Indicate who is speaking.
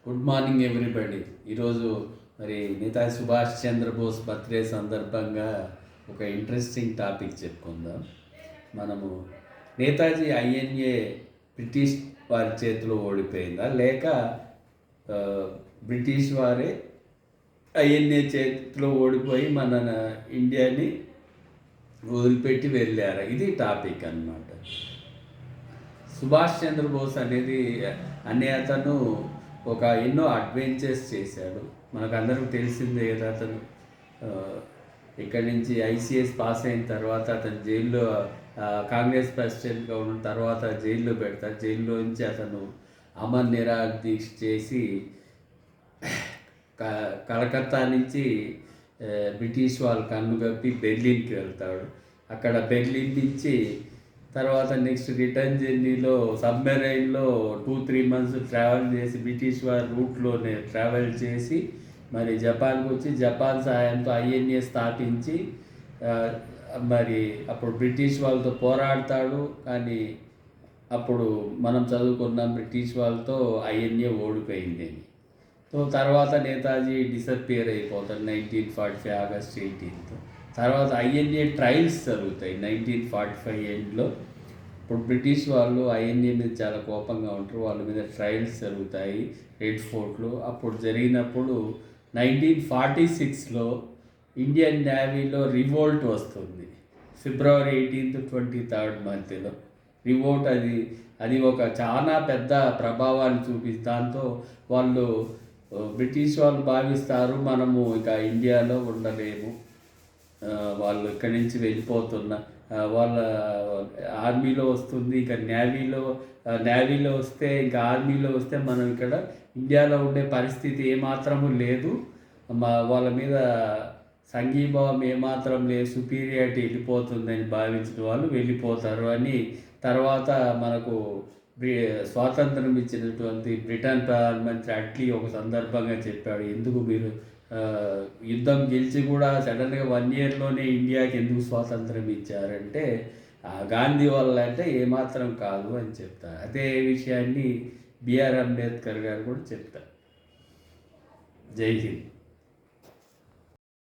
Speaker 1: Good morning everybody. ఈరోజు మరి Netaji Subhash Chandrabose birthday సందర్భంగా ఒక ఇంట్రెస్టింగ్ టాపిక్ చెప్పుకుందాం. మనము నేతాజీ ఐఎన్ఏ బ్రిటిష్ వారి చేతిలో ఓడిపోయిందా, లేక బ్రిటిష్ వారే ఐఎన్ఏ చేతిలో ఓడిపోయి మన ఇండియాని వదిలిపెట్టి వెళ్ళారా? ఇది టాపిక్ అన్నమాట. సుభాష్ చంద్రబోస్ అనే అతను ఎన్నో అడ్వెంచర్స్ చేశాడు. మనకు అందరికి తెలిసిందే కదా. అతను ఇక్కడి నుంచి ఐసీఎస్ పాస్ అయిన తర్వాత అతను జైల్లో కాంగ్రెస్ ప్రెసిడెంట్గా ఉన్న తర్వాత జైల్లో పెడతారు. జైల్లో నుంచి అతను అమర్ నిరాహార దీక్ష చేసి కలకత్తా నుంచి బ్రిటిష్ వాళ్ళు కన్నుగప్పి బెర్లిన్కి వెళ్తాడు. అక్కడ బెర్లిన్ నుంచి తర్వాత నెక్స్ట్ రిటర్న్ జర్నీలో సబ్మెరైన్లో 2-3 months ట్రావెల్ చేసి బ్రిటిష్ వారి రూట్లోనే ట్రావెల్ చేసి మరి జపాన్కి వచ్చి జపాన్ సహాయంతో ఐఎన్ఏ స్థాపించి మరి అప్పుడు బ్రిటిష్ వాళ్ళతో పోరాడతాడు. కానీ అప్పుడు మనం చదువుకున్నాం బ్రిటిష్ వాళ్ళతో ఐఎన్ఏ ఓడిపోయింది అని. సో తర్వాత నేతాజీ డిసప్పియర్ అయిపోతాడు 1945 August 18th. తర్వాత ఐఎన్ఏ ట్రయల్స్ జరుగుతాయి 1945 ఎండ్లో. ఇప్పుడు బ్రిటిష్ వాళ్ళు ఐఎన్ఏ మీద చాలా కోపంగా ఉంటారు. వాళ్ళ మీద ట్రయల్స్ జరుగుతాయి రెడ్ ఫోర్ట్లో. అప్పుడు జరిగినప్పుడు 1946లో ఇండియన్ నేవీలో రివోల్ట్ వస్తుంది. February 18th 23rd మధ్యలో రివోల్ట్. అది ఒక చాలా పెద్ద ప్రభావాన్ని చూపిస్తుంది. దాంతో వాళ్ళు బ్రిటిష్ వాళ్ళు భావిస్తారు మనము ఇక ఇండియాలో ఉండలేము, వాళ్ళు ఇక్కడి నుంచి వెళ్ళిపోతున్న వాళ్ళ ఆర్మీలో వస్తుంది, ఇక నేవీలో వస్తే ఇంకా ఆర్మీలో వస్తే మనం ఇక్కడ ఇండియాలో ఉండే పరిస్థితి ఏమాత్రము లేదు, వాళ్ళ మీద సంఘీభావం ఏమాత్రం లేదు, సుపీరియారిటీ వెళ్ళిపోతుందని భావించిన వాళ్ళు వెళ్ళిపోతారు అని తర్వాత మనకు స్వాతంత్రం ఇచ్చినటువంటి బ్రిటన్ ప్రధానమంత్రి అట్లీ ఒక సందర్భంగా చెప్పాడు, ఎందుకు మీరు యుద్ధం గెలిచి కూడా సడన్గా 1 yearలోనే ఇండియాకి ఎందుకు స్వాతంత్రం ఇచ్చారంటే గాంధీ వల్ల అంటే ఏమాత్రం కాదు అని చెప్తారు. అదే విషయాన్ని బిఆర్ అంబేద్కర్ గారు కూడా చెప్తారు. జై హింద్.